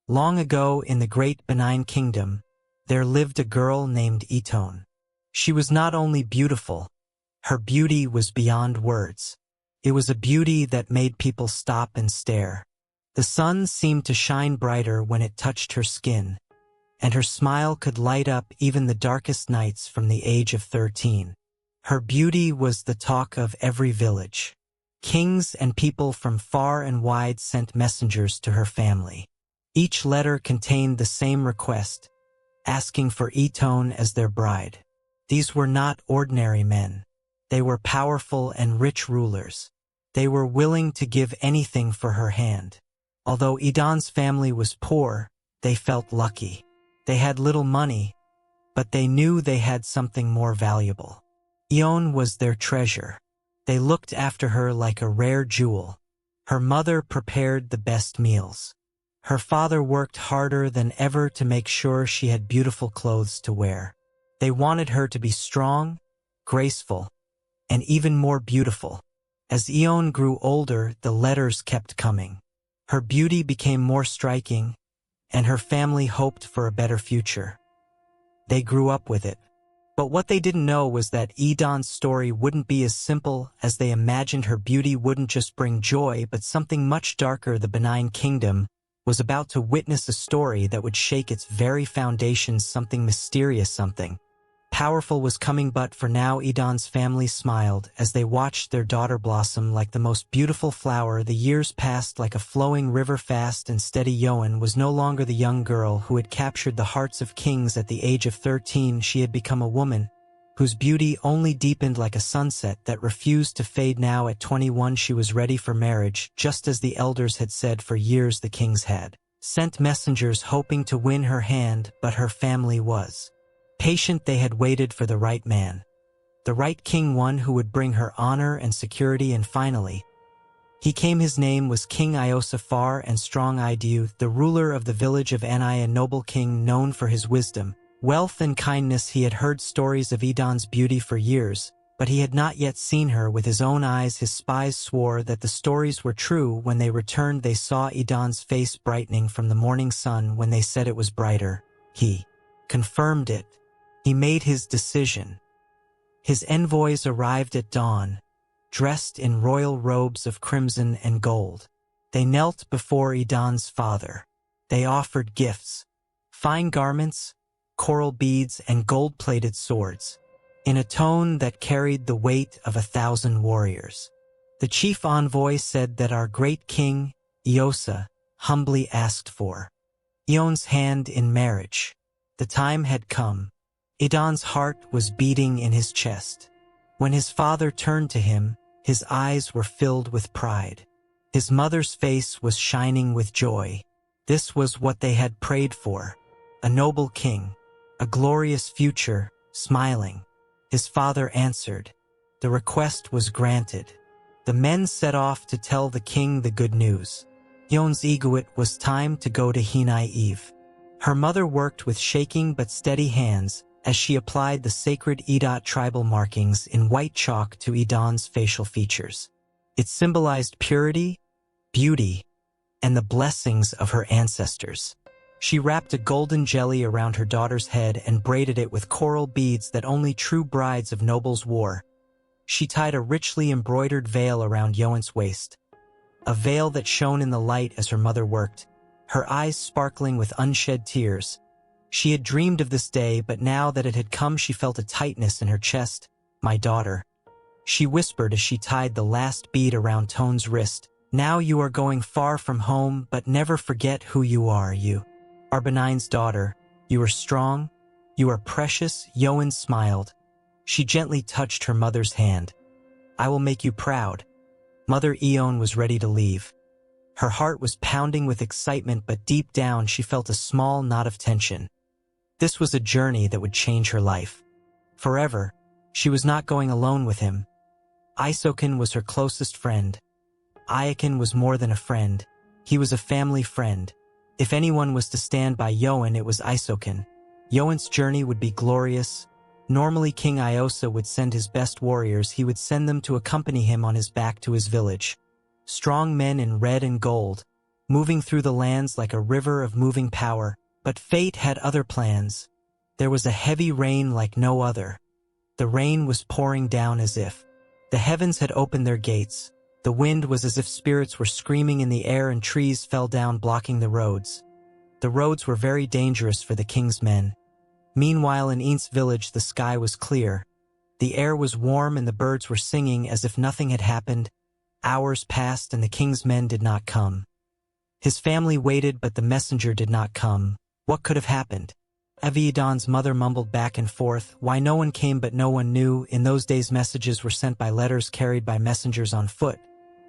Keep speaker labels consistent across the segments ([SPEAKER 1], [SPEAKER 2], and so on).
[SPEAKER 1] Long ago in the great benign kingdom, there lived a girl named Itone. She was not only beautiful, her beauty was beyond words. It was a beauty that made people stop and stare. The sun seemed to shine brighter when it touched her skin, and her smile could light up even the darkest nights from the age of 13. Her beauty was the talk of every village. Kings and people from far and wide sent messengers to her family. Each letter contained the same request, asking for Itone as their bride. These were not ordinary men. They were powerful and rich rulers. They were willing to give anything for her hand. Although Idane's family was poor, they felt lucky. They had little money, but they knew they had something more valuable. Itone was their treasure. They looked after her like a rare jewel. Her mother prepared the best meals. Her father worked harder than ever to make sure she had beautiful clothes to wear. They wanted her to be strong, graceful, and even more beautiful. As Itone grew older, the letters kept coming. Her beauty became more striking, and her family hoped for a better future. They grew up with it. But what they didn't know was that Idane's story wouldn't be as simple as they imagined. Her beauty wouldn't just bring joy, but something much darker. The benign kingdom was about to witness a story that would shake its very foundations. Something mysterious, something powerful was coming. But for now, Idane's family smiled as they watched their daughter blossom like the most beautiful flower. The years passed like a flowing river, fast and steady. Itone was no longer the young girl who had captured the hearts of kings at the age of 13. She had become a woman whose beauty only deepened like a sunset that refused to fade. Now at 21, she was ready for marriage, just as the elders had said. For years the kings had sent messengers hoping to win her hand, but her family was patient. They had waited for the right man, the right king, one who would bring her honor and security. And finally, he came. His name was King Iosa, far and strong-eyed youth, the ruler of the village of Anai, a noble king known for his wisdom, wealth, and kindness. He had heard stories of Idane's beauty for years, but he had not yet seen her with his own eyes. His spies swore that the stories were true. When they returned, they saw Idane's face brightening from the morning sun. When they said it was brighter, he confirmed it. He made his decision. His envoys arrived at dawn, dressed in royal robes of crimson and gold. They knelt before Idane's father. They offered gifts, fine garments, coral beads, and gold-plated swords, in a tone that carried the weight of 1,000 warriors. The chief envoy said that our great king, Iosa, humbly asked for Ione's hand in marriage. The time had come. Idane's heart was beating in his chest. When his father turned to him, his eyes were filled with pride. His mother's face was shining with joy. This was what they had prayed for: a noble king, a glorious future. Smiling, his father answered. The request was granted. The men set off to tell the king the good news. Ione's ego, it was time to go to Hinai Eve. Her mother worked with shaking but steady hands as she applied the sacred Idat tribal markings in white chalk to Idane's facial features. It symbolized purity, beauty, and the blessings of her ancestors. She wrapped a golden jelly around her daughter's head and braided it with coral beads that only true brides of nobles wore. She tied a richly embroidered veil around Ione's waist, a veil that shone in the light as her mother worked, her eyes sparkling with unshed tears. She had dreamed of this day, but now that it had come, she felt a tightness in her chest. "My daughter," she whispered as she tied the last bead around Tone's wrist. "Now you are going far from home, but never forget who you are. You are Benigne's daughter. You are strong. You are precious." Ioane smiled. She gently touched her mother's hand. "I will make you proud." Mother Ioane was ready to leave. Her heart was pounding with excitement, but deep down she felt a small knot of tension. This was a journey that would change her life forever. She was not going alone with him. Isoken was her closest friend. Iaken was more than a friend. He was a family friend. If anyone was to stand by Ioane, it was Isoken. Ioane's journey would be glorious. Normally King Iosa would send his best warriors. He would send them to accompany him on his back to his village. Strong men in red and gold, moving through the lands like a river of moving power. But fate had other plans. There was a heavy rain like no other. The rain was pouring down as if the heavens had opened their gates. The wind was as if spirits were screaming in the air, and trees fell down blocking the roads. The roads were very dangerous for the king's men. Meanwhile, in Eint's village, the sky was clear. The air was warm and the birds were singing as if nothing had happened. Hours passed and the king's men did not come. His family waited, but the messenger did not come. What could have happened? Aviadon's mother mumbled back and forth. Why no one came, but no one knew. In those days, messages were sent by letters carried by messengers on foot.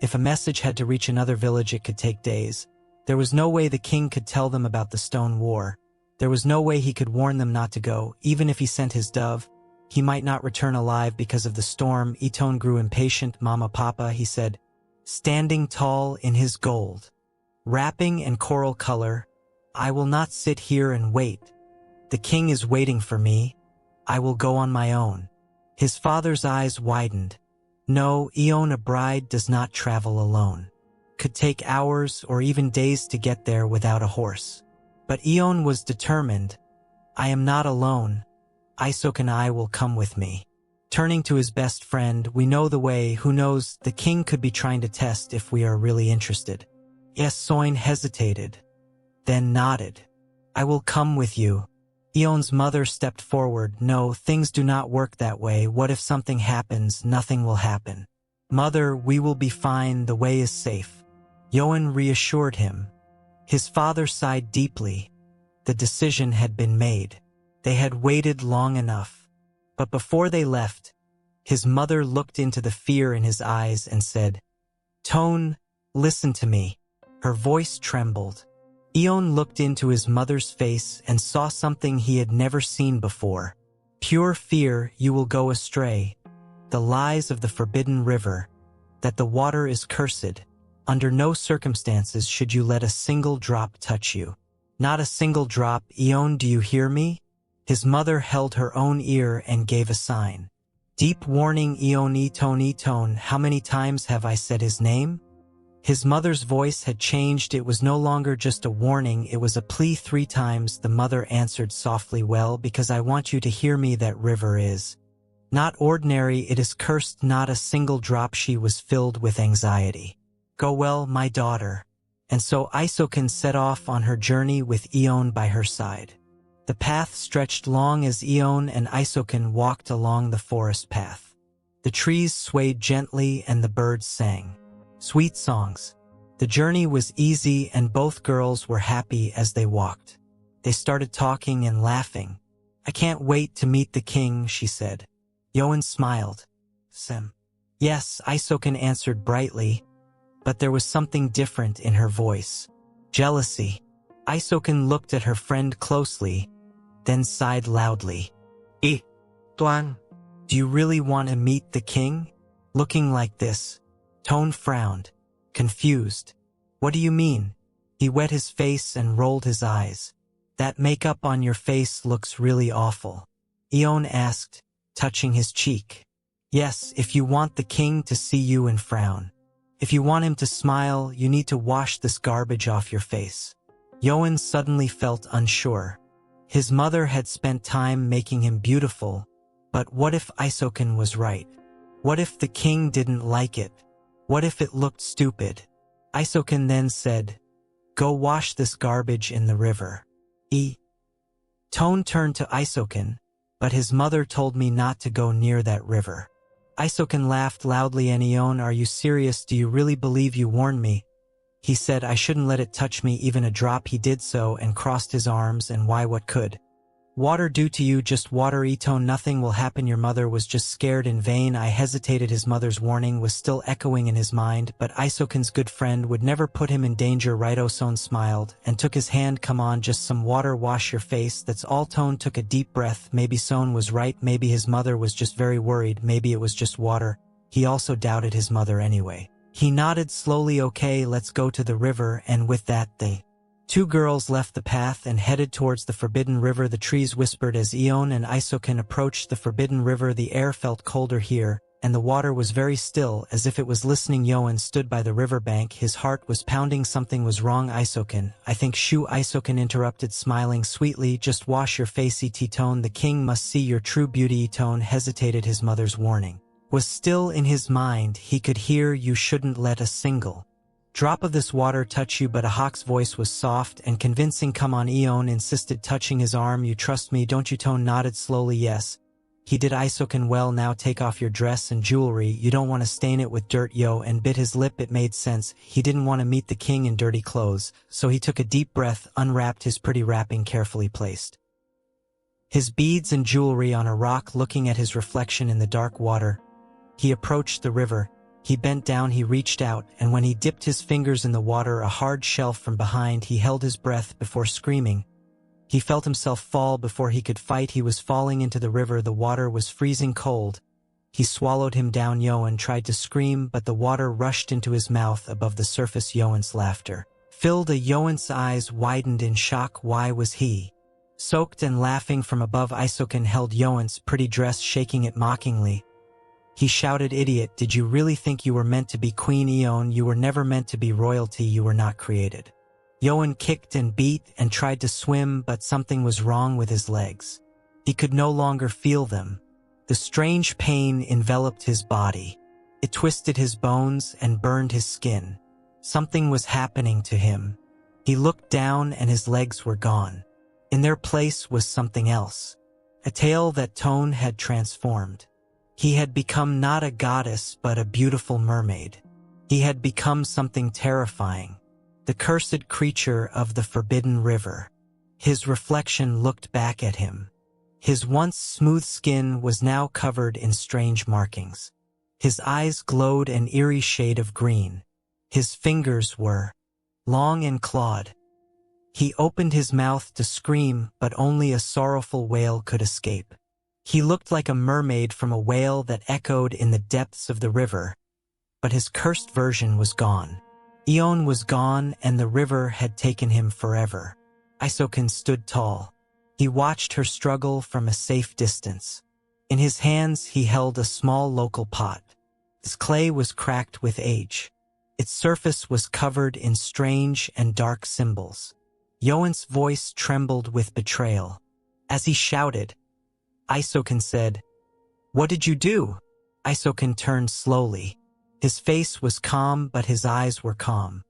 [SPEAKER 1] If a message had to reach another village, it could take days. There was no way the king could tell them about the stone war. There was no way he could warn them not to go. Even if he sent his dove, he might not return alive because of the storm. Iton grew impatient. Mama, Papa, he said, standing tall in his gold, wrapping and coral color, I will not sit here and wait. The king is waiting for me. I will go on my own. His father's eyes widened. No, Ion, a bride does not travel alone. Could take hours or even days to get there without a horse. But Ion was determined. I am not alone. Isok and I will come with me. Turning to his best friend, we know the way. Who knows, the king could be trying to test if we are really interested. Yes, Soin hesitated, then nodded. I will come with you. Ion's mother stepped forward. No, things do not work that way. What if something happens? Nothing will happen. Mother, we will be fine. The way is safe. Yoan reassured him. His father sighed deeply. The decision had been made. They had waited long enough. But before they left, his mother looked into the fear in his eyes and said, Tone, listen to me. Her voice trembled. Ion looked into his mother's face and saw something he had never seen before. Pure fear, you will go astray. The lies of the forbidden river, that the water is cursed. Under no circumstances should you let a single drop touch you. Not a single drop. Ion, do you hear me? His mother held her own ear and gave a sign. Deep warning. Ion, Iton, how many times have I said his name? His mother's voice had changed. It was no longer just a warning, it was a plea. 3 times the mother answered softly, well, because I want you to hear me. That river is not ordinary, it is cursed. Not a single drop. She was filled with anxiety. Go well, my daughter. And so Isokan set off on her journey with Ion by her side. The path stretched long as Ion and Isokan walked along the forest path. The trees swayed gently and the birds sang sweet songs. The journey was easy and both girls were happy as they walked. They started talking and laughing. I can't wait to meet the king, she said. Yoan smiled. Sim. Yes, Isokan answered brightly, but there was something different in her voice. Jealousy. Isokan looked at her friend closely, then sighed loudly. Tuan, do you really want to meet the king? Looking like this? Tone frowned, confused. What do you mean? He wet his face and rolled his eyes. That makeup on your face looks really awful. Ion asked, touching his cheek. Yes, if you want the king to see you and frown. If you want him to smile, you need to wash this garbage off your face. Yoan suddenly felt unsure. His mother had spent time making him beautiful, but what if Isokan was right? What if the king didn't like it? What if it looked stupid? Isokan then said, go wash this garbage in the river. Tone turned to Isokan, but his mother told me not to go near that river. Isokan laughed loudly. Ion, are you serious? Do you really believe you warned me? He said I shouldn't let it touch me even a drop. He did so and crossed his arms. And why, what could water do to you? Just water. Tone, nothing will happen. Your mother was just scared. In vain I hesitated. His mother's warning was still echoing in his mind, but Isokan's good friend would never put him in danger. Right? Oson smiled and took his hand. Come on, just some water, wash your face, that's all. Tone took a deep breath. Maybe Son was right. Maybe his mother was just very worried. Maybe it was just water. He also doubted his mother anyway. He nodded slowly. Okay, let's go to the river. And with that they 2 girls left the path and headed towards the forbidden river. The trees whispered as Ion and Isokan approached the forbidden river. The air felt colder here, and the water was very still, as if it was listening. Yoan stood by the river bank. His heart was pounding. Something was wrong. Isoken, I think Shu. Isoken interrupted, smiling sweetly. Just wash your face, Itone. The king must see your true beauty. Itone hesitated. His mother's warning was still in his mind. He could hear, you shouldn't let a single drop of this water touch you. But a hawk's voice was soft and convincing. Come on, Ion insisted, touching his arm. You trust me, don't you? Tone nodded slowly. Yes. He did. Isoken, well, now take off your dress and jewelry. You don't want to stain it with dirt. Yoan bit his lip. It made sense. He didn't want to meet the king in dirty clothes, so he took a deep breath, unwrapped his pretty wrapping, carefully placed his beads and jewelry on a rock. Looking at his reflection in the dark water, he approached the river. He bent down, he reached out, and when he dipped his fingers in the water, a hard shelf from behind, he held his breath before screaming. He felt himself fall before he could fight. He was falling into the river. The water was freezing cold. He swallowed him down. Yoan tried to scream, but the water rushed into his mouth. Above the surface, Yoan's laughter filled a. Yoan's eyes widened in shock. Why was he soaked and laughing from above? Isoken held Yoan's pretty dress, shaking it mockingly. He shouted, idiot, did you really think you were meant to be queen? Eon, you were never meant to be royalty. You were not created. Yoan kicked and beat and tried to swim, but something was wrong with his legs. He could no longer feel them. The strange pain enveloped his body. It twisted his bones and burned his skin. Something was happening to him. He looked down and his legs were gone. In their place was something else. A tail that Tone had transformed. He had become not a goddess but a beautiful mermaid. He had become something terrifying. The cursed creature of the forbidden river. His reflection looked back at him. His once smooth skin was now covered in strange markings. His eyes glowed an eerie shade of green. His fingers were long and clawed. He opened his mouth to scream, but only a sorrowful wail could escape. He looked like a mermaid from a wail that echoed in the depths of the river. But his cursed version was gone. Eon was gone and the river had taken him forever. Isoken stood tall. He watched her struggle from a safe distance. In his hands he held a small local pot. Its clay was cracked with age. Its surface was covered in strange and dark symbols. Yoan's voice trembled with betrayal. As he shouted, Isoken said, "What did you do?" Isoken turned slowly. His face was calm, but his eyes were calm.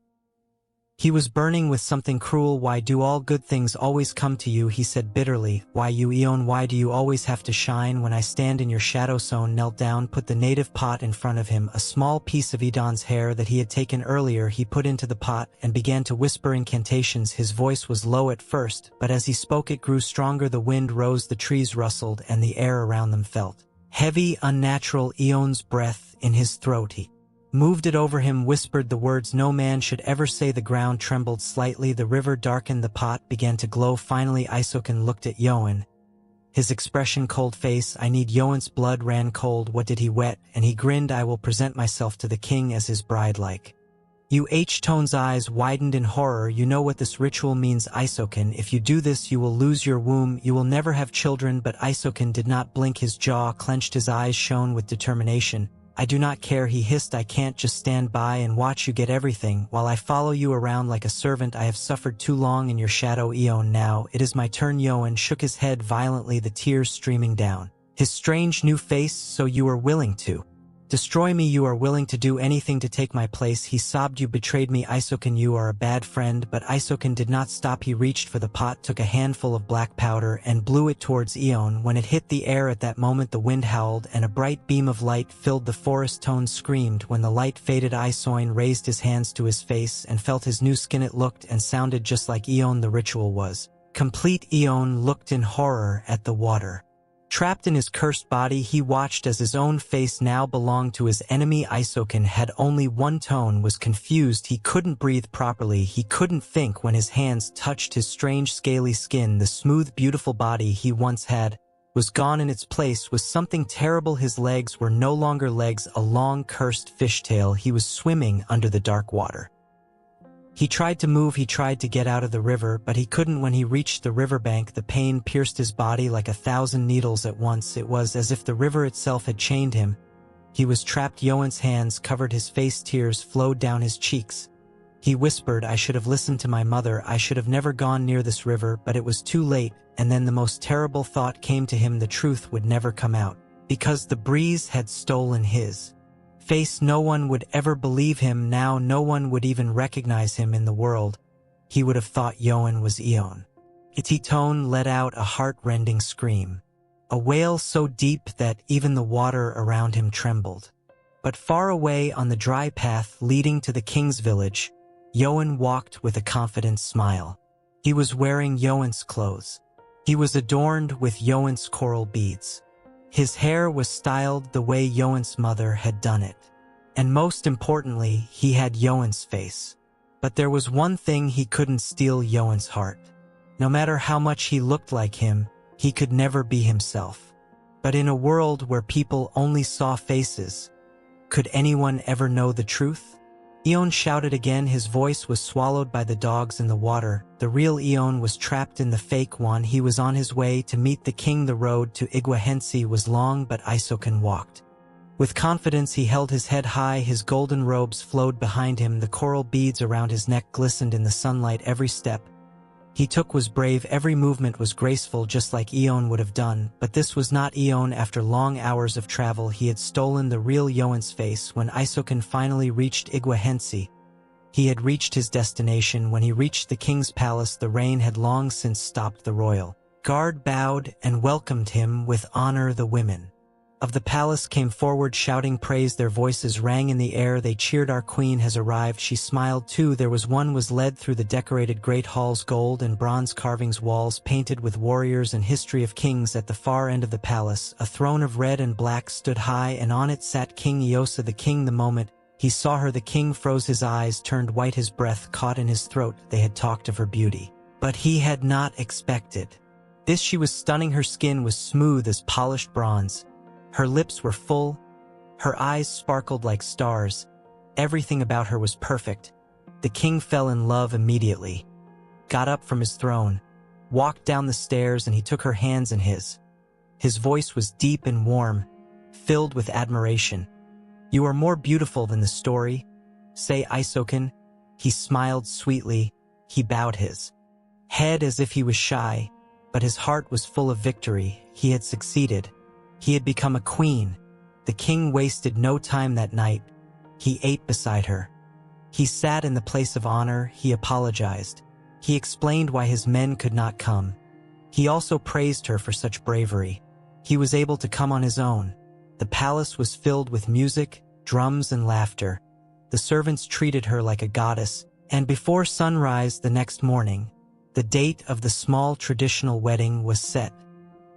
[SPEAKER 1] He was burning with something cruel. "Why do all good things always come to you?" he said bitterly. "Why you, Eon? Why do you always have to shine when I stand in your shadow?" Son knelt down, put the native pot in front of him. A small piece of Edon's hair that he had taken earlier he put into the pot and began to whisper incantations. His voice was low at first, but as he spoke it grew stronger. The wind rose, the trees rustled, and the air around them felt heavy, unnatural. Eon's breath in his throat. He moved it over him, whispered the words no man should ever say. The ground trembled slightly, the river darkened, the pot began to glow. Finally Isoken looked at Yoan. His expression cold face. "I need." Yoan's blood ran cold. What did he wet? And he grinned. "I will present myself to the king as his bride like you." Tone's eyes widened in horror. "You know what this ritual means, Isoken. If you do this you will lose your womb. You will never have children." But Isoken did not blink. His jaw clenched, his eyes shone with determination. "I do not care," he hissed. "I can't just stand by and watch you get everything while I follow you around like a servant. I have suffered too long in your shadow, Eon. Now it is my turn." Yoan shook his head violently, the tears streaming down his strange new face. "So you are willing to destroy me? You are willing to do anything to take my place?" he sobbed. "You betrayed me, Isoken. You are a bad friend." But Isoken did not stop. He reached for the pot, took a handful of black powder, and blew it towards Eon. When it hit the air at that moment the wind howled, and a bright beam of light filled the forest. Tone screamed. When the light faded Isoin raised his hands to his face and felt his new skin. It looked and sounded just like Eon. The ritual was complete. Eon looked in horror at the water. Trapped in his cursed body, he watched as his own face now belonged to his enemy. Isoken had only one. Tone was confused. He couldn't breathe properly. He couldn't think when his hands touched his strange scaly skin. The smooth, beautiful body he once had was gone. In its place was something terrible. His legs were no longer legs, a long, cursed fishtail. He was swimming under the dark water. He tried to move, he tried to get out of the river, but he couldn't. When he reached the riverbank, the pain pierced his body like 1,000 needles at once. It was as if the river itself had chained him. He was trapped. Yoan's hands covered his face, tears flowed down his cheeks. He whispered, "I should have listened to my mother, I should have never gone near this river," but it was too late, and then the most terrible thought came to him: the truth would never come out, because the breeze had stolen his face. No one would ever believe him now, no one would even recognize him in the world. He would have thought Yoan was Eon. Itone let out a heart-rending scream, a wail so deep that even the water around him trembled. But far away on the dry path leading to the king's village, Yoan walked with a confident smile. He was wearing Yoan's clothes. He was adorned with Yoan's coral beads. His hair was styled the way Yoan's mother had done it. And most importantly, he had Yoan's face. But there was one thing: he couldn't steal Yoan's heart. No matter how much he looked like him, he could never be himself. But in a world where people only saw faces, could anyone ever know the truth? Eon shouted again. His voice was swallowed by the dogs in the water. The real Eon was trapped in the fake one. He was on his way to meet the king. The road to Igwahensi was long, but Isoken walked with confidence. He held his head high, his golden robes flowed behind him, the coral beads around his neck glistened in the sunlight. Every step he took was brave, every movement was graceful, just like Eon would have done. But this was not Eon. After long hours of travel, he had stolen the real Yoan's face. When Isoken finally reached Igwahensi, he had reached his destination. When he reached the king's palace, the rain had long since stopped. The royal guard bowed and welcomed him with honor. The women of the palace came forward shouting praise. Their voices rang in the air. They cheered, "Our queen has arrived." She smiled too. There was one was led through the decorated great halls, gold and bronze carvings, walls painted with warriors and history of kings. At the far end of the palace, a throne of red and black stood high, and on it sat King Eosa the king. The moment he saw her, the king froze, his eyes turned white, his breath caught in his throat. They had talked of her beauty, but he had not expected this. She was stunning. Her skin was smooth as polished bronze. Her lips were full, her eyes sparkled like stars. Everything about her was perfect. The king fell in love immediately, got up from his throne, walked down the stairs, and he took her hands in his. His voice was deep and warm, filled with admiration. "You are more beautiful than the story, say Isoken." He smiled sweetly. He bowed his head as if he was shy, but his heart was full of victory. He had succeeded. He had become a queen. The king wasted no time that night. He ate beside her. He sat in the place of honor. He apologized. He explained why his men could not come. He also praised her for such bravery. He was able to come on his own. The palace was filled with music, drums, and laughter. The servants treated her like a goddess, and before sunrise the next morning, the date of the small traditional wedding was set.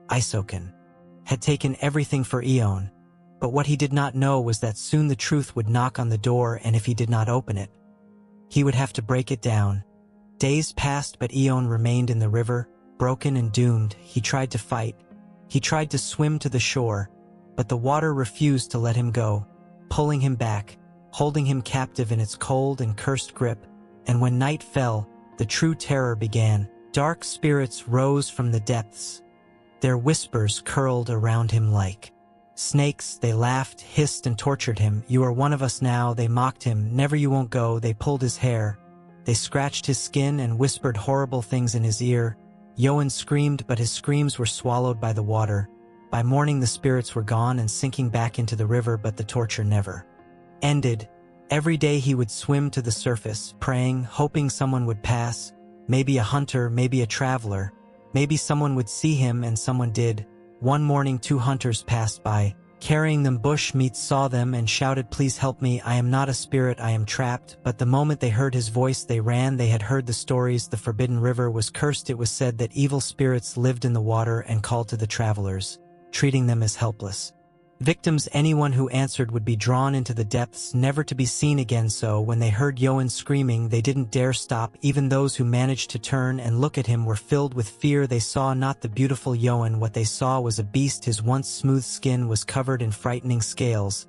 [SPEAKER 1] Isoken had taken everything for Eon, but what he did not know was that soon the truth would knock on the door, and if he did not open it, he would have to break it down. Days passed, but Eon remained in the river, broken and doomed. He tried to fight. He tried to swim to the shore, but the water refused to let him go, pulling him back, holding him captive in its cold and cursed grip. And when night fell, the true terror began. Dark spirits rose from the depths. Their whispers curled around him like snakes. They laughed, hissed, and tortured him. "You are one of us now," they mocked him. "Never, you won't go." They pulled his hair. They scratched his skin and whispered horrible things in his ear. Yoan screamed, but his screams were swallowed by the water. By morning the spirits were gone and sinking back into the river, but the torture never ended. Every day he would swim to the surface, praying, hoping someone would pass. Maybe a hunter, maybe a traveler. Maybe someone would see him, and someone did. One morning 2 hunters passed by, carrying them. Bushmeat saw them and shouted, "Please help me, I am not a spirit, I am trapped." But the moment they heard his voice they ran. They had heard the stories. The forbidden river was cursed. It was said that evil spirits lived in the water and called to the travelers, treating them as helpless victims. Anyone who answered would be drawn into the depths, never to be seen again. So when they heard Yoan screaming, they didn't dare stop. Even those who managed to turn and look at him were filled with fear. They saw not the beautiful Yoan. What they saw was a beast. His once smooth skin was covered in frightening scales.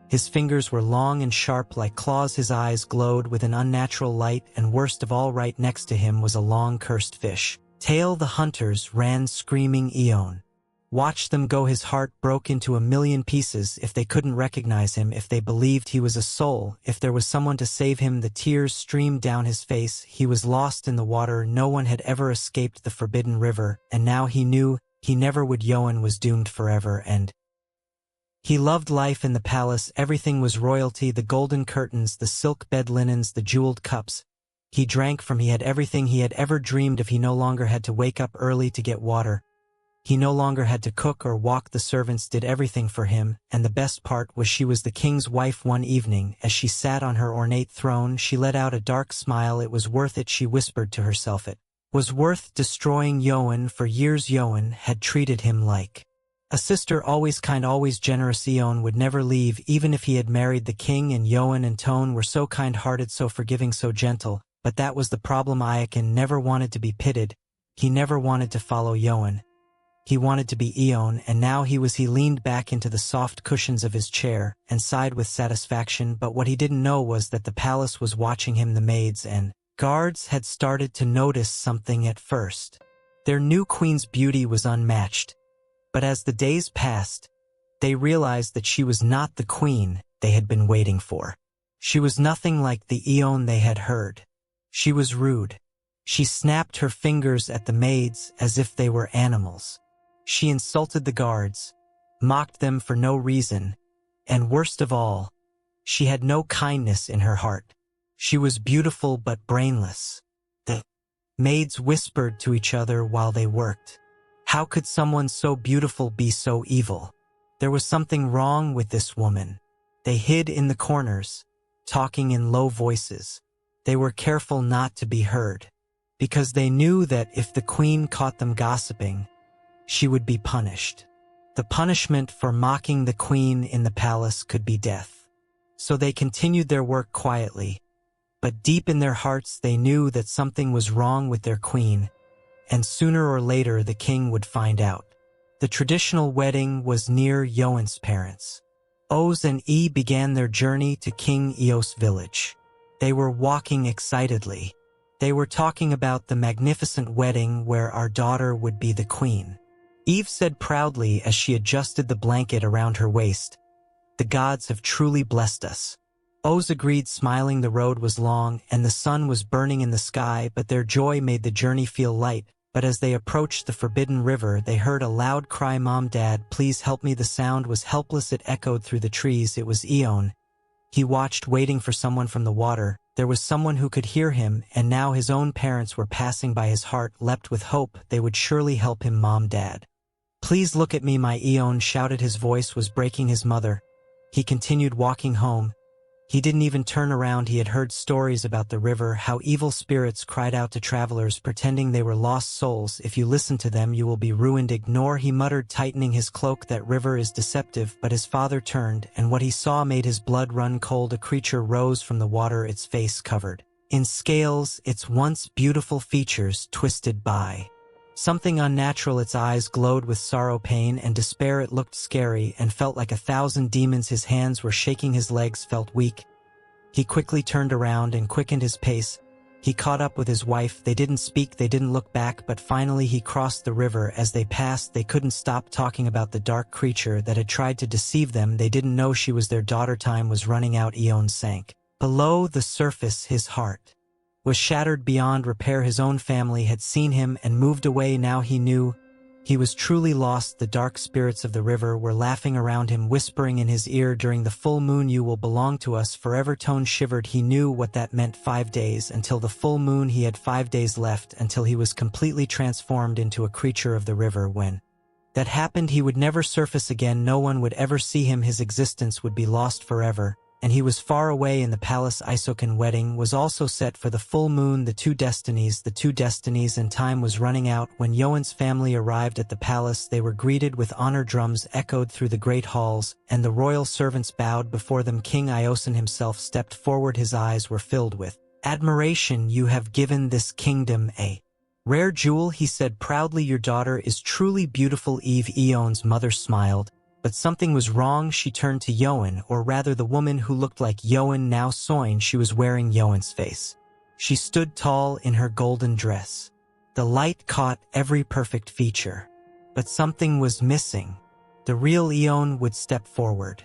[SPEAKER 1] His fingers were long and sharp like claws. His eyes glowed with an unnatural light, and worst of all, right next to him was a long cursed fish tail. The hunters ran screaming, "Eon! Watch them go. His heart broke into a million pieces. If they couldn't recognize him, if they believed he was a soul, if there was someone to save him, the tears streamed down his face. He was lost in the water. No one had ever escaped the forbidden river, and now he knew he never would. Yoan was doomed forever, and he loved life in the palace. Everything was royalty, the golden curtains, the silk bed linens, the jeweled cups. He drank from. He had everything he had ever dreamed of. He no longer had to wake up early to get water. He no longer had to cook or walk. The servants did everything for him, and the best part was she was the king's wife. One evening, as she sat on her ornate throne, she let out a dark smile. It was worth it, she whispered to herself. It was worth destroying Yoan. For years Yoan had treated him like a sister, always kind, always generous. Yoan would never leave, even if he had married the king, and Yoan and Tone were so kind-hearted, so forgiving, so gentle. But that was the problem. Iakin never wanted to be pitted. He never wanted to follow Yoan. He wanted to be Eon, and now he leaned back into the soft cushions of his chair and sighed with satisfaction. But what he didn't know was that the palace was watching him. The maids and guards had started to notice something at first. Their new queen's beauty was unmatched. But as the days passed, they realized that she was not the queen they had been waiting for. She was nothing like the Eon they had heard. She was rude. She snapped her fingers at the maids as if they were animals. She insulted the guards, mocked them for no reason, and worst of all, she had no kindness in her heart. She was beautiful but brainless. The maids whispered to each other while they worked. How could someone so beautiful be so evil? There was something wrong with this woman. They hid in the corners, talking in low voices. They were careful not to be heard, because they knew that if the queen caught them gossiping, she would be punished. The punishment for mocking the queen in the palace could be death. So they continued their work quietly, but deep in their hearts they knew that something was wrong with their queen, and sooner or later the king would find out. The traditional wedding was near Yoan's parents. Oz and E began their journey to King Eos' village. They were walking excitedly. They were talking about the magnificent wedding where our daughter would be the queen. Eve said proudly as she adjusted the blanket around her waist, "The gods have truly blessed us." Oz agreed, smiling. The road was long, and the sun was burning in the sky, but their joy made the journey feel light. But as they approached the forbidden river, they heard a loud cry, "Mom, Dad, please help me." The sound was helpless. It echoed through the trees. It was Eon. He watched, waiting for someone from the water. There was someone who could hear him, and now his own parents were passing by. His heart leapt with hope. They would surely help him. "Mom, Dad, please look at me," my Eon shouted. His voice was breaking. His mother. He continued walking home. He didn't even turn around. He had heard stories about the river, how evil spirits cried out to travelers, pretending they were lost souls. "If you listen to them, you will be ruined. Ignore," he muttered, tightening his cloak. "That river is deceptive." But his father turned, and what he saw made his blood run cold. A creature rose from the water, its face covered in scales, its once beautiful features twisted by something unnatural. Its eyes glowed with sorrow, pain, and despair. It looked scary and felt like 1,000 demons. His hands were shaking. His legs felt weak. He quickly turned around and quickened his pace. He caught up with his wife. They didn't speak, they didn't look back, but finally he crossed the river. As they passed, they couldn't stop talking about the dark creature that had tried to deceive them. They didn't know she was their daughter. Time was running out. Eon sank below the surface. His heart was shattered beyond repair. His own family had seen him and moved away. Now he knew he was truly lost. The dark spirits of the river were laughing around him, whispering in his ear, "During the full moon you will belong to us forever." Tone shivered. He knew what that meant. 5 days until the full moon. He had 5 days left until he was completely transformed into a creature of the river. When that happened, he would never surface again. No one would ever see him. His existence would be lost forever. And he was far away in the palace. Isokan wedding was also set for the full moon. The two destinies, and time was running out. When Yoan's family arrived at the palace, they were greeted with honor. Drums echoed through the great halls, and the royal servants bowed before them. King Iosan himself stepped forward. His eyes were filled with admiration. "You have given this kingdom a rare jewel," he said proudly. "Your daughter is truly beautiful." Eve, Eon's mother, smiled. But something was wrong. She turned to Yoan, or rather the woman who looked like Yoan now. Soin. She was wearing Yoan's face. She stood tall in her golden dress. The light caught every perfect feature. But something was missing. The real Eon would step forward.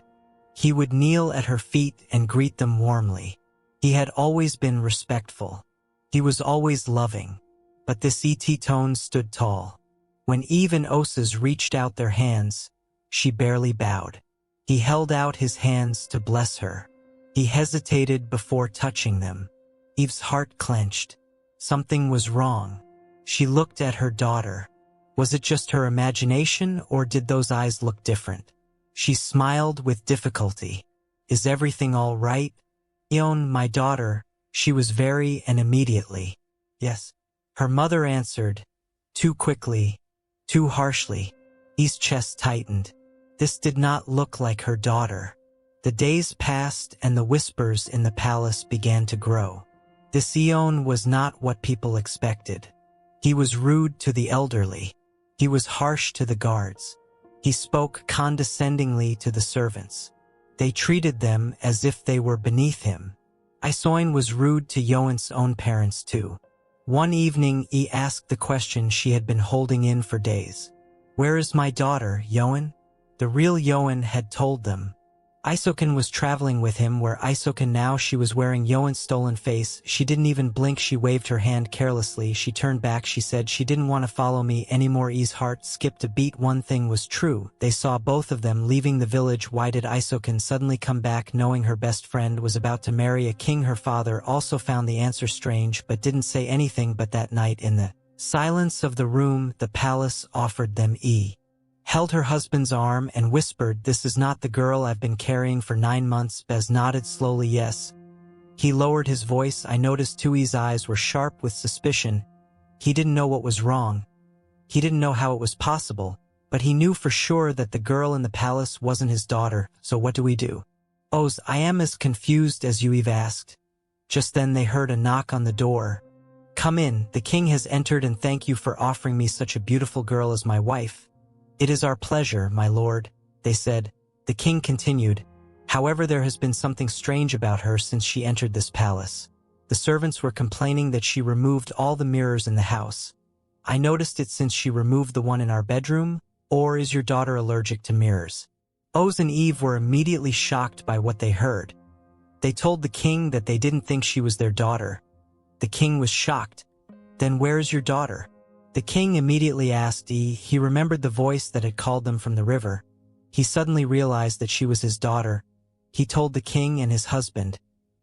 [SPEAKER 1] He would kneel at her feet and greet them warmly. He had always been respectful. He was always loving. But this tone stood tall. When Eve and Oses reached out their hands, she barely bowed. He held out his hands to bless her. He hesitated before touching them. Eve's heart clenched. Something was wrong. She looked at her daughter. Was it just her imagination, or did those eyes look different? She smiled with difficulty. Is everything all right? Eon, my daughter, she was very and immediately. Yes. Her mother answered, too quickly, too harshly. Eve's chest tightened. This did not look like her daughter. The days passed and the whispers in the palace began to grow. This Eon was not what people expected. He was rude to the elderly. He was harsh to the guards. He spoke condescendingly to the servants. They treated them as if they were beneath him. Isoin was rude to Yoan's own parents too. One evening, he asked the question she had been holding in for days. Where is my daughter, Yoan? The real Yoan had told them. Isoken was traveling with him where Isoken now she was wearing Yoan's stolen face. She didn't even blink, she waved her hand carelessly. She turned back, she said she didn't want to follow me anymore. E's heart skipped a beat. One thing was true. They saw both of them leaving the village. Why did Isoken suddenly come back knowing her best friend was about to marry a king? Her father also found the answer strange but didn't say anything. But that night in the silence of the room, the palace offered them held her husband's arm and whispered, this is not the girl I've been carrying for 9 months. Bez nodded slowly, yes. He lowered his voice. I noticed Tui's eyes were sharp with suspicion. He didn't know what was wrong. He didn't know how it was possible, but he knew for sure that the girl in the palace wasn't his daughter. So what do we do? Oz, I am as confused as you, Eve asked. Just then they heard a knock on the door. Come in, the king has entered, and thank you for offering me such a beautiful girl as my wife. It is our pleasure, my lord, they said. The king continued, however, there has been something strange about her since she entered this palace. The servants were complaining that she removed all the mirrors in the house. I noticed it since she removed the one in our bedroom. Or is your daughter allergic to mirrors? Oz and Eve were immediately shocked by what they heard. They told the king that they didn't think she was their daughter. The king was shocked. Then where is your daughter? The king immediately asked. He remembered the voice that had called them from the river. He suddenly realized that she was his daughter. He told the king and his husband.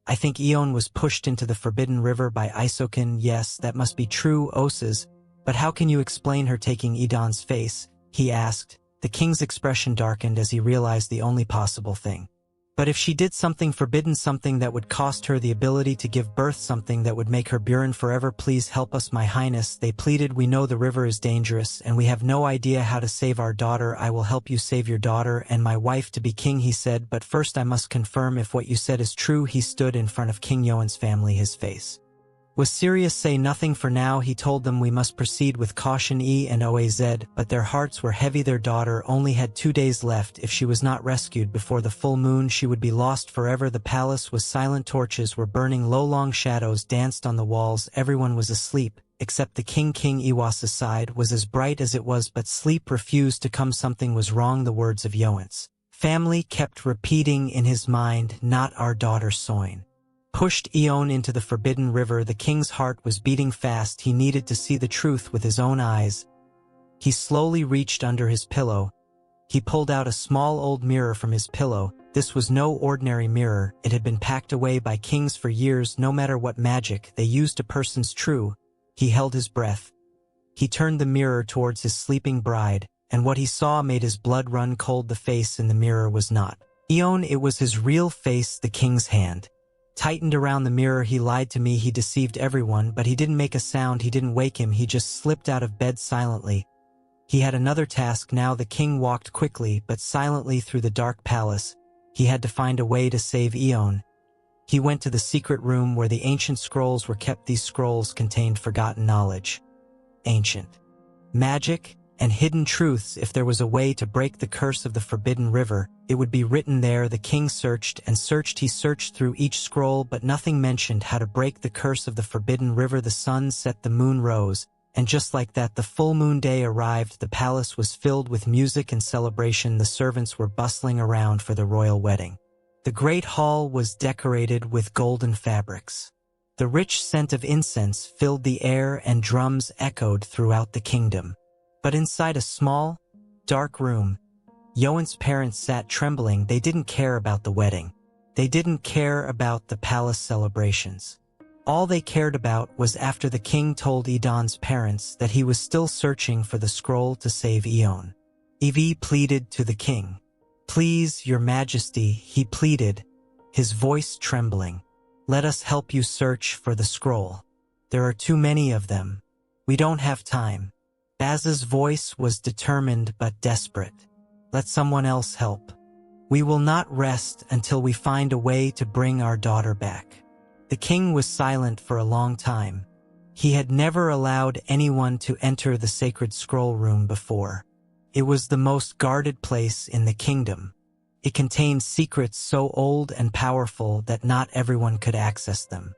[SPEAKER 1] I think Eon was pushed into the forbidden river by Isoken. Yes, that must be true, Oses. But how can you explain her taking Edon's face? He asked. The king's expression darkened as he realized the only possible thing. But if she did something forbidden, something that would cost her the ability to give birth, something that would make her Buren forever, please help us, my highness, they pleaded. We know the river is dangerous, and we have no idea how to save our daughter. I will help you save your daughter and my wife to be king, he said, but first I must confirm if what you said is true. He stood in front of King Yoan's family. His face was serious. Say nothing for now, he told them. We must proceed with caution. E and Oaz, but their hearts were heavy. Their daughter only had 2 days left. If she was not rescued before the full moon, she would be lost forever. The palace was silent. Torches were burning low. Long shadows danced on the walls. Everyone was asleep, except the king. King Iwasa's side was as bright as it was, but sleep refused to come. Something was wrong. The words of Yoan's family kept repeating in his mind, not our daughter Soin. Pushed Eon into the forbidden river. The king's heart was beating fast. He needed to see the truth with his own eyes. He slowly reached under his pillow. He pulled out a small old mirror from his pillow. This was no ordinary mirror. It had been packed away by kings for years. No matter what magic they used, a person's true. He held his breath. He turned the mirror towards his sleeping bride, and what he saw made his blood run cold. The face in the mirror was not Eon. It was his real face. The king's hand tightened around the mirror. He lied to me. He deceived everyone, but he didn't make a sound. He didn't wake him. He just slipped out of bed silently. He had another task now. The king walked quickly but silently through the dark palace. He had to find a way to save Eon. He went to the secret room where the ancient scrolls were kept. These scrolls contained forgotten knowledge, ancient magic, and hidden truths. If there was a way to break the curse of the forbidden river, it would be written there. The king searched and searched. He searched through each scroll, but nothing mentioned how to break the curse of the forbidden river. The sun set, the moon rose, And just like that, the full moon day arrived. The palace was filled with music and celebration. The servants were bustling around for the royal wedding. The great hall was decorated with golden fabrics. The rich scent of incense filled the air and drums echoed throughout the kingdom. But inside a small, dark room, Yoan's parents sat trembling. They didn't care about the wedding. They didn't care about the palace celebrations. All they cared about was after the king told Idon's parents that he was still searching for the scroll to save Ion. Evie pleaded to the king. "Please, your majesty," he pleaded, his voice trembling. "Let us help you search for the scroll. There are too many of them. We don't have time." Baz's voice was determined but desperate. "Let someone else help. We will not rest until we find a way to bring our daughter back." The king was silent for a long time. He had never allowed anyone to enter the sacred scroll room before. It was the most guarded place in the kingdom. It contained secrets so old and powerful that not everyone could access them,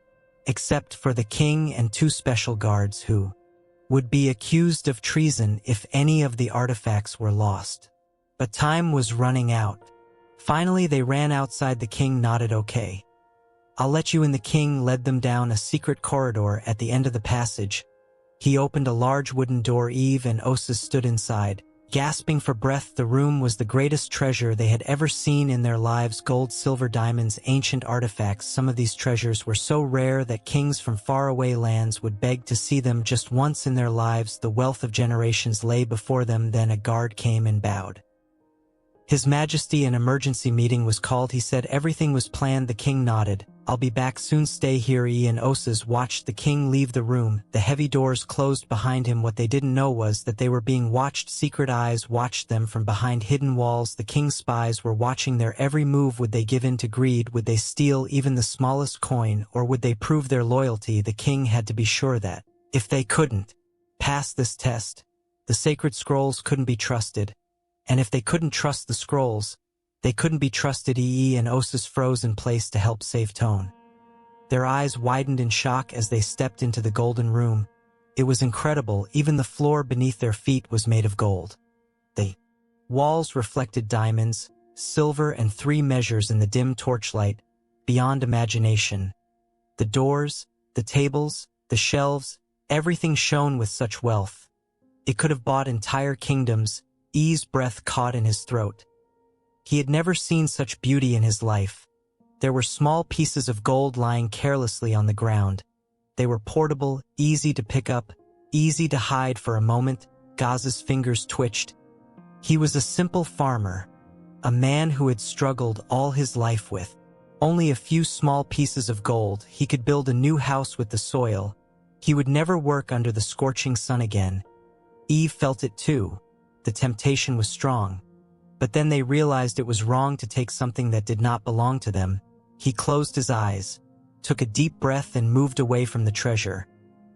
[SPEAKER 1] except for the king and 2 special guards who would be accused of treason if any of the artifacts were lost. But time was running out. Finally, they ran outside. The king nodded okay. "I'll let you in." The king led them down a secret corridor. At the end of the passage, he opened a large wooden door. Eve and Osa stood inside, gasping for breath. The room was the greatest treasure they had ever seen in their lives. Gold, silver, diamonds, ancient artifacts. Some of these treasures were so rare that kings from faraway lands would beg to see them just once in their lives. The wealth of generations lay before them. Then a guard came and bowed. His Majesty, an emergency meeting was called. He said everything was planned. The king nodded. "I'll be back soon. Stay here." E and Osas watched the king leave the room. The heavy doors closed behind him. What they didn't know was that they were being watched. Secret eyes watched them from behind hidden walls. The king's spies were watching their every move. Would they give in to greed? Would they steal even the smallest coin? Or would they prove their loyalty? The king had to be sure that, if they couldn't pass this test, the sacred scrolls couldn't be trusted. And if they couldn't trust the scrolls, they couldn't be trusted. E and Osas froze in place to help save Tone. Their eyes widened in shock as they stepped into the golden room. It was incredible. Even the floor beneath their feet was made of gold. The walls reflected diamonds, silver, and 3 measures in the dim torchlight, beyond imagination. The doors, the tables, the shelves, everything shone with such wealth. It could have bought entire kingdoms. E's breath caught in his throat. He had never seen such beauty in his life. There were small pieces of gold lying carelessly on the ground. They were portable, easy to pick up, easy to hide. For a moment, Gaz's fingers twitched. He was a simple farmer, a man who had struggled all his life with only a few small pieces of gold. He could build a new house with the soil. He would never work under the scorching sun again. Eve felt it too. The temptation was strong. But then they realized it was wrong to take something that did not belong to them. He closed his eyes, took a deep breath, and moved away from the treasure.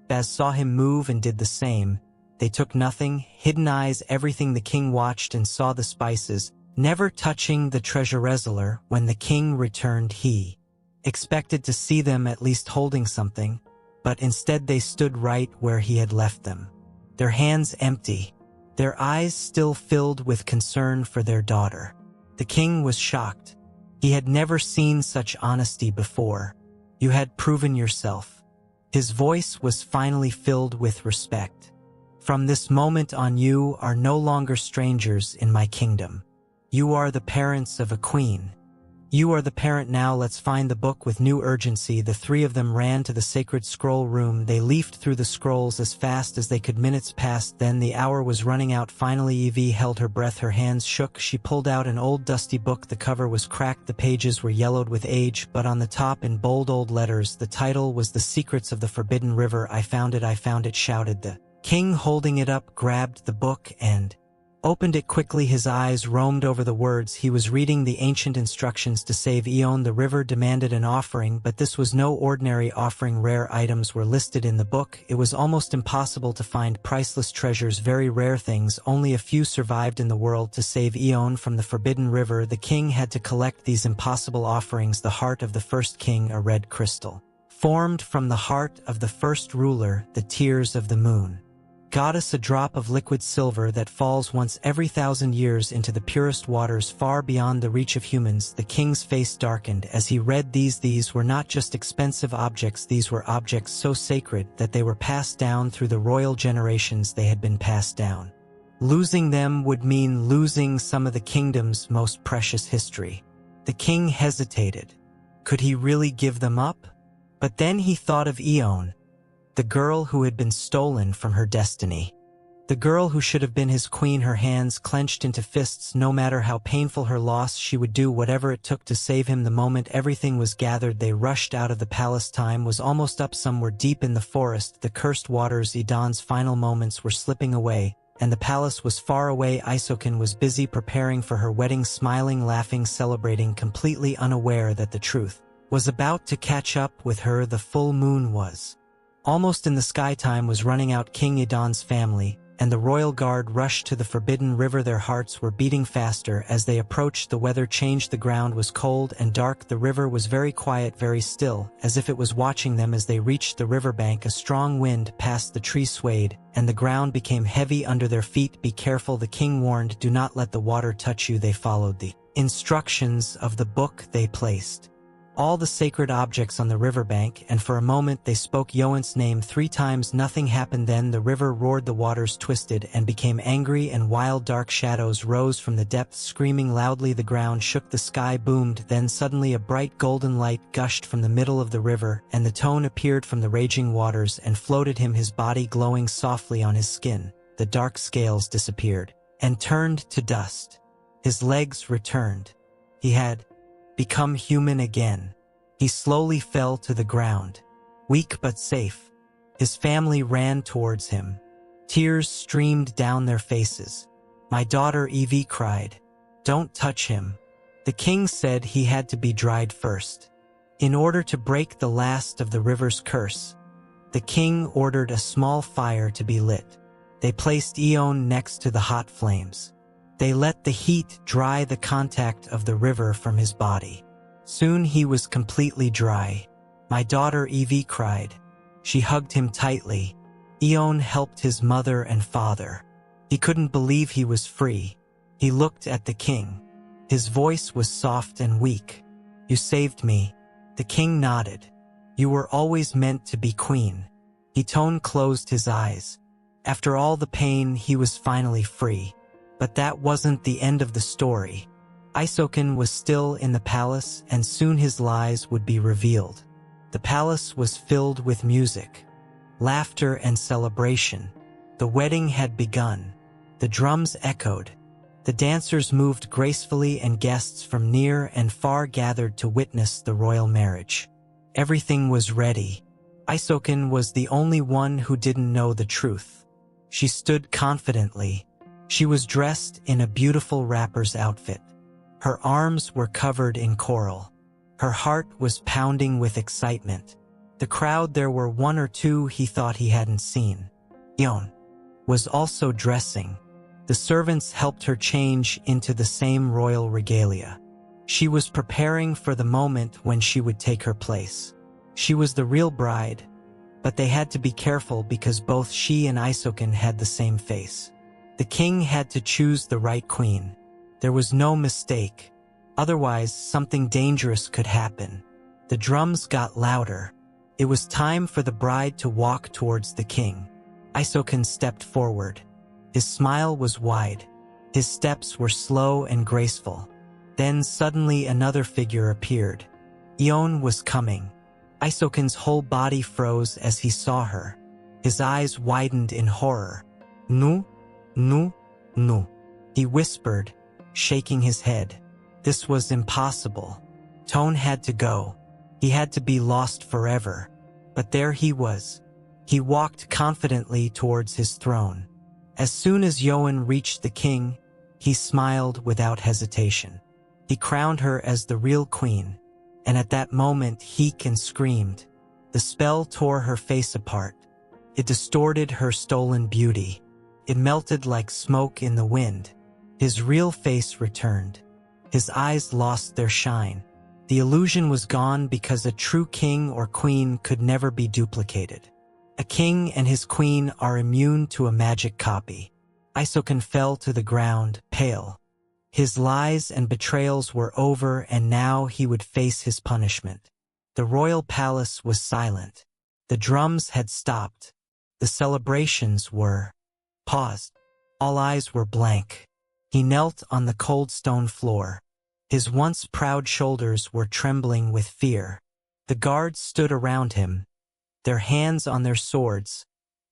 [SPEAKER 1] Baz saw him move and did the same. They took nothing, hidden eyes, everything. The king watched and saw the spices, never touching the treasure. When the king returned, he expected to see them at least holding something, but instead they stood right where he had left them, their hands empty, their eyes still filled with concern for their daughter. The king was shocked. He had never seen such honesty before. "You had proven yourself." His voice was finally filled with respect. "From this moment on, you are no longer strangers in my kingdom. You are the parents of a queen. You are the parent now. Let's find the book." With new urgency, the 3 of them ran to the sacred scroll room. They leafed through the scrolls as fast as they could. Minutes passed, then the hour was running out. Finally, Evie held her breath. Her hands shook. She pulled out an old dusty book. The cover was cracked. The pages were yellowed with age, but on the top, in bold old letters, the title was "The Secrets of the Forbidden River." I found it," shouted the king, holding it up. Grabbed the book and opened it quickly. His eyes roamed over the words. He was reading the ancient instructions to save Ion. The river demanded an offering, but this was no ordinary offering. Rare items were listed in the book. It was almost impossible to find priceless treasures, very rare things. Only a few survived in the world. To save Ion from the forbidden river, the king had to collect these impossible offerings. The heart of the first king, a red crystal, formed from the heart of the first ruler, the tears of the moon. goddess, a drop of liquid silver that falls once every 1,000 years into the purest waters far beyond the reach of humans. The king's face darkened as he read these. These were not just expensive objects, these were objects so sacred that they were passed down through the royal generations. They had been passed down. Losing them would mean losing some of the kingdom's most precious history. The king hesitated. Could he really give them up? But then he thought of Ione, the girl who had been stolen from her destiny. The girl who should have been his queen. Her hands clenched into fists. No matter how painful her loss, she would do whatever it took to save him. The moment everything was gathered, they rushed out of the palace. Time was almost up. Somewhere deep in the forest, the cursed waters. Idane's final moments were slipping away, and the palace was far away. Isoken was busy preparing for her wedding, smiling, laughing, celebrating, completely unaware that the truth was about to catch up with her. The full moon was almost in the sky. Time was running out. King Idane's family and the royal guard rushed to the forbidden river. Their hearts were beating faster as they approached. The weather changed. The ground was cold and dark. The river was very quiet, very still, as if it was watching them. As they reached the riverbank, a strong wind passed. The tree swayed, and the ground became heavy under their feet. Be careful, the king warned. Do not let the water touch you. They followed the instructions of the book. They placed all the sacred objects on the riverbank, and for a moment they spoke Yoan's name 3 times. Nothing happened. Then the river roared, the waters twisted and became angry, and wild dark shadows rose from the depths, screaming loudly. The ground shook, the sky boomed. Then suddenly a bright golden light gushed from the middle of the river, and the tone appeared from the raging waters and floated him, his body glowing softly on his skin. The dark scales disappeared and turned to dust. His legs returned. He had become human again. He slowly fell to the ground, weak but safe. His family ran towards him. Tears streamed down their faces. My daughter Evie cried. Don't touch him. The king said he had to be dried first, in order to break the last of the river's curse. The king ordered a small fire to be lit. They placed Ione next to the hot flames. They let the heat dry the contact of the river from his body. Soon he was completely dry. My daughter Evie cried. She hugged him tightly. Ione helped his mother and father. He couldn't believe he was free. He looked at the king. His voice was soft and weak. You saved me. The king nodded. You were always meant to be queen. Ione closed his eyes. After all the pain, he was finally free. But that wasn't the end of the story. Isoken was still in the palace, and soon his lies would be revealed. The palace was filled with music, laughter, and celebration. The wedding had begun. The drums echoed. The dancers moved gracefully, and guests from near and far gathered to witness the royal marriage. Everything was ready. Isoken was the only one who didn't know the truth. She stood confidently. She was dressed in a beautiful rapper's outfit. Her arms were covered in coral. Her heart was pounding with excitement. The crowd, there were 1 or 2 he thought he hadn't seen. Ione was also dressing. The servants helped her change into the same royal regalia. She was preparing for the moment when she would take her place. She was the real bride, but they had to be careful because both she and Isoken had the same face. The king had to choose the right queen. There was no mistake. Otherwise, something dangerous could happen. The drums got louder. It was time for the bride to walk towards the king. Isoken stepped forward. His smile was wide. His steps were slow and graceful. Then suddenly another figure appeared. Ione was coming. Isoken's whole body froze as he saw her. His eyes widened in horror. Nu? Nu, nu, he whispered, shaking his head. This was impossible. Tone had to go. He had to be lost forever. But there he was. He walked confidently towards his throne. As soon as Yoan reached the king, he smiled without hesitation. He crowned her as the real queen, and at that moment Heekin screamed. The spell tore her face apart. It distorted her stolen beauty. It melted like smoke in the wind. His real face returned. His eyes lost their shine. The illusion was gone because a true king or queen could never be duplicated. A king and his queen are immune to a magic copy. Isoken fell to the ground, pale. His lies and betrayals were over, and now he would face his punishment. The royal palace was silent. The drums had stopped. The celebrations were paused. All eyes were blank. He knelt on the cold stone floor. His once proud shoulders were trembling with fear. The guards stood around him, their hands on their swords,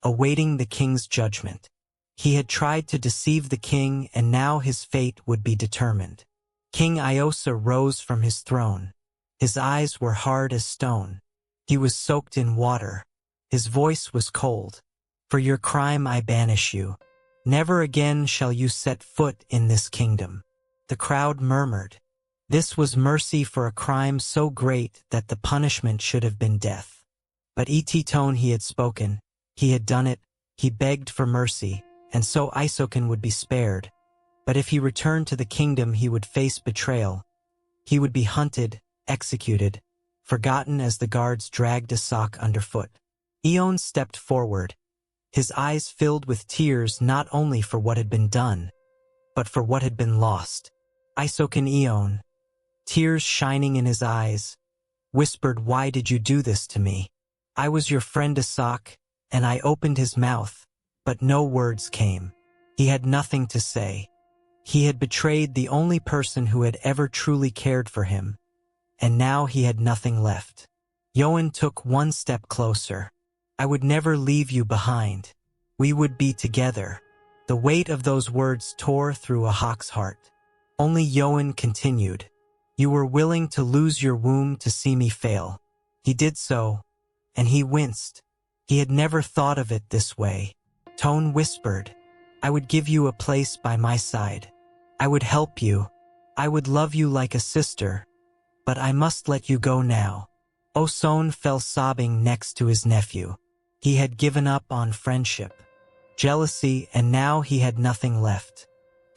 [SPEAKER 1] awaiting the king's judgment. He had tried to deceive the king, and now his fate would be determined. King Iosa rose from his throne. His eyes were hard as stone. He was soaked in water. His voice was cold. For your crime I banish you. Never again shall you set foot in this kingdom. The crowd murmured. This was mercy for a crime so great that the punishment should have been death. But Tone he had spoken. He had done it. He begged for mercy, and so Isoken would be spared. But if he returned to the kingdom, he would face betrayal. He would be hunted, executed, forgotten as the guards dragged a sock underfoot. Eon stepped forward, his eyes filled with tears not only for what had been done, but for what had been lost. Isoken Eon, tears shining in his eyes, whispered, "Why did you do this to me? I was your friend Asak," and I opened his mouth, but no words came. He had nothing to say. He had betrayed the only person who had ever truly cared for him, and now he had nothing left. Yoan took one step closer. "I would never leave you behind. We would be together." The weight of those words tore through a hawk's heart. Only Yoan continued, "You were willing to lose your womb to see me fail." He did so, and he winced. He had never thought of it this way. Tone whispered, "I would give you a place by my side. I would help you. I would love you like a sister. But I must let you go now." Oson fell sobbing next to his nephew. He had given up on friendship, jealousy, and now he had nothing left.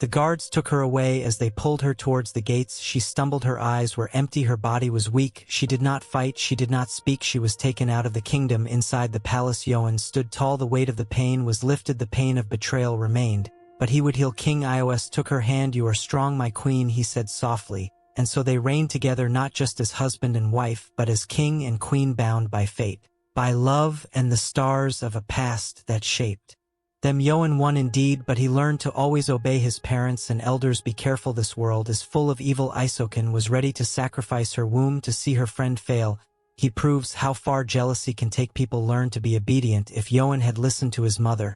[SPEAKER 1] The guards took her away as they pulled her towards the gates. She stumbled, her eyes were empty, her body was weak. She did not fight, she did not speak. She was taken out of the kingdom. Inside the palace, Yoan stood tall. The weight of the pain was lifted. The pain of betrayal remained, but he would heal. King Ios took her hand. "You are strong, my queen," he said softly, and so they reigned together, not just as husband and wife, but as king and queen, bound by fate, by love and the stars of a past that shaped them. Yoan won indeed, but he learned to always obey his parents and elders. Be careful, this world is full of evil. Isoken was ready to sacrifice her womb to see her friend fail. He proves how far jealousy can take. People learn to be obedient. If Yoan had listened to his mother,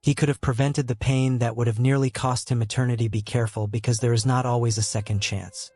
[SPEAKER 1] he could have prevented the pain that would have nearly cost him eternity. Be careful, because there is not always a second chance.